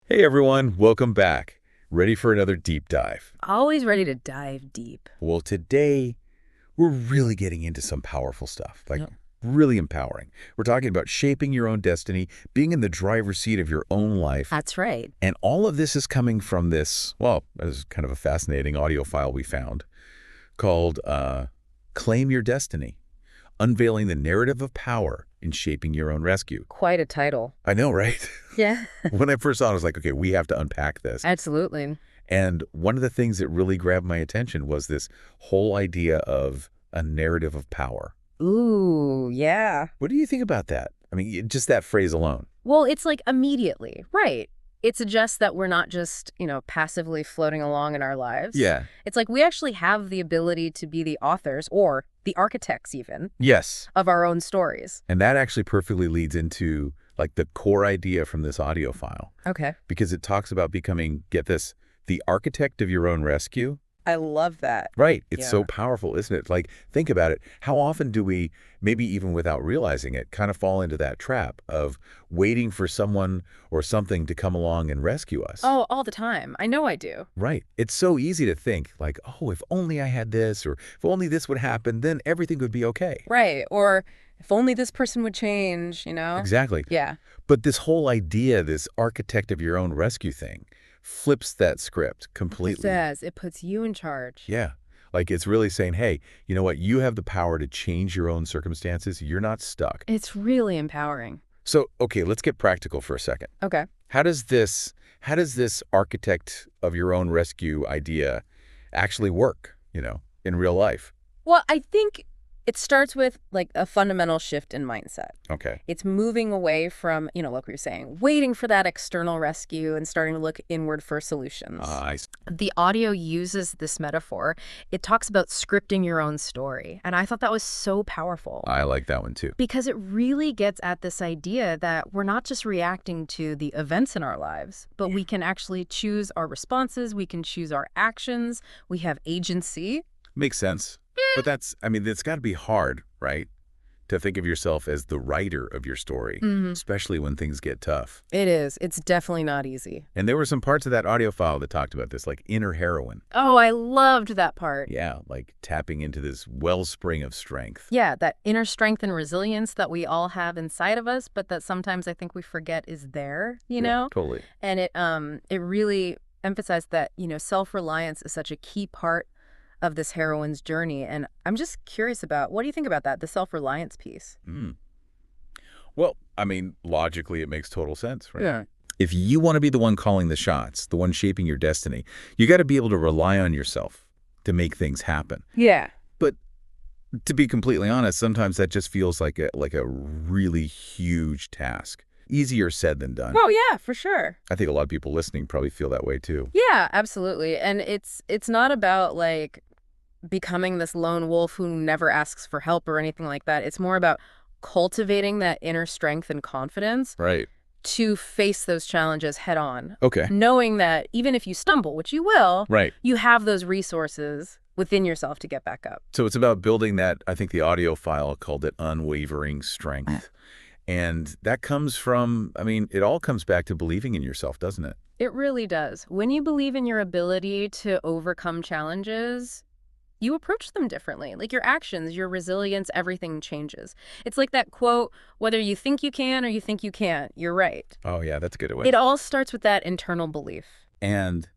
Hey everyone, welcome back. Ready for another deep dive? Always ready to dive deep. Well, today we're really getting into some powerful stuff, like Yep. really empowering. We're talking about shaping your own destiny, being in the driver's seat of your own life. That's right. And all of this is coming from this, well, it was kind of a fascinating audio file we found called Claim Your Destiny, Unveiling the Narrative of Power in Shaping Your Own Rescue. Quite a title. I know, right? Yeah. When I first saw it, I was like, okay, we have to unpack this. Absolutely. And one of the things that really grabbed my attention was this whole idea of a narrative of power. Ooh, yeah. What do you think about that? I mean, just that phrase alone. Well, it's like immediately. Right. It suggests that we're not just, passively floating along in our lives. Yeah. It's like we actually have the ability to be the authors or the architects even Yes. of our own stories. And that actually perfectly leads into like the core idea from this audio file, Okay. because it talks about becoming, get this, the architect of your own rescue. I love that. Right. It's Yeah. so powerful, isn't it? Like, think about it. How often do we, maybe even without realizing it, kind of fall into that trap of waiting for someone or something to come along and rescue us? Oh, all the time. I know I do. Right. It's so easy to think like, oh, if only I had this, or if only this would happen, then everything would be okay. Right. Or if only this person would change. Exactly. Yeah. But this whole idea, this architect of your own rescue thing, flips that script It completely. says it puts you in charge. Yeah. Like it's really saying, hey, you know what? You have the power to change your own circumstances. You're not stuck. It's really empowering. So, okay, let's get practical for a second. Okay. How does this architect of your own rescue idea actually work, in real life? Well, I think it starts with like a fundamental shift in mindset. Okay. It's moving away from, like we were saying, waiting for that external rescue and starting to look inward for solutions. The audio uses this metaphor. It talks about scripting your own story. And I thought that was so powerful. I like that one too. Because it really gets at this idea that we're not just reacting to the events in our lives, but we can actually choose our responses, we can choose our actions, we have agency. Makes sense. But it's got to be hard, right? To think of yourself as the writer of your story, especially when things get tough. It is. It's definitely not easy. And there were some parts of that audio file that talked about this, like inner heroine. Oh, I loved that part. Yeah, like tapping into this wellspring of strength. Yeah, that inner strength and resilience that we all have inside of us, but that sometimes I think we forget is there, you Yeah, know? totally. And it really emphasized that, self-reliance is such a key part of this heroine's journey. And I'm just curious about, what do you think about that, the self-reliance piece? Mm. Well, logically, it makes total sense, right? Yeah. If you want to be the one calling the shots, the one shaping your destiny, you got to be able to rely on yourself to make things happen. Yeah. But to be completely honest, sometimes that just feels like a really huge task. Easier said than done. Oh, yeah, for sure. I think a lot of people listening probably feel that way too. Yeah, absolutely. And it's not about like becoming this lone wolf who never asks for help or anything like that. It's more about cultivating that inner strength and confidence Right. to face those challenges head on, Okay. knowing that even if you stumble, which you will, Right. you have those resources within yourself to get back up. So it's about building that, I think the audio file called it unwavering strength. And that comes from, it all comes back to believing in yourself, doesn't it? It really does. When you believe in your ability to overcome challenges, you approach them differently. Like your actions, your resilience, everything changes. It's like that quote, whether you think you can or you think you can't, you're right. Oh, yeah, that's a good way. It all starts with that internal belief. And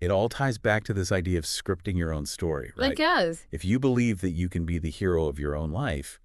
it all ties back to this idea of scripting your own story, right? It does. If you believe that you can be the hero of your own life,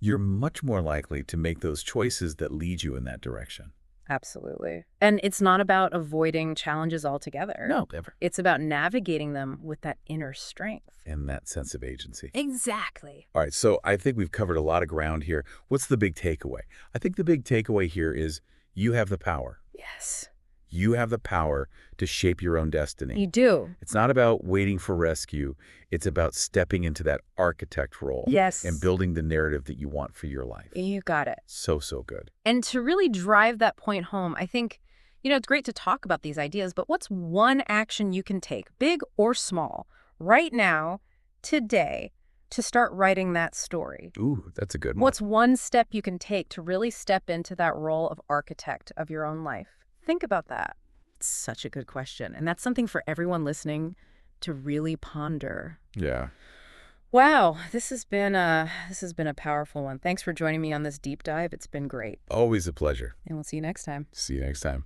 you're much more likely to make those choices that lead you in that direction. Absolutely. And it's not about avoiding challenges altogether. No, never. It's about navigating them with that inner strength. And that sense of agency. Exactly. All right, so I think we've covered a lot of ground here. What's the big takeaway? I think the big takeaway here is you have the power. Yes. You have the power to shape your own destiny. You do. It's not about waiting for rescue. It's about stepping into that architect role. Yes. And building the narrative that you want for your life. You got it. So, so good. And to really drive that point home, I think, it's great to talk about these ideas, but what's one action you can take, big or small, right now, today, to start writing that story? Ooh, that's a good one. What's one step you can take to really step into that role of architect of your own life? Think about that. That's such a good question. And that's something for everyone listening to really ponder. Yeah. Wow, this has been a powerful one. Thanks for joining me on this deep dive. It's been great. Always a pleasure. And we'll see you next time. See you next time.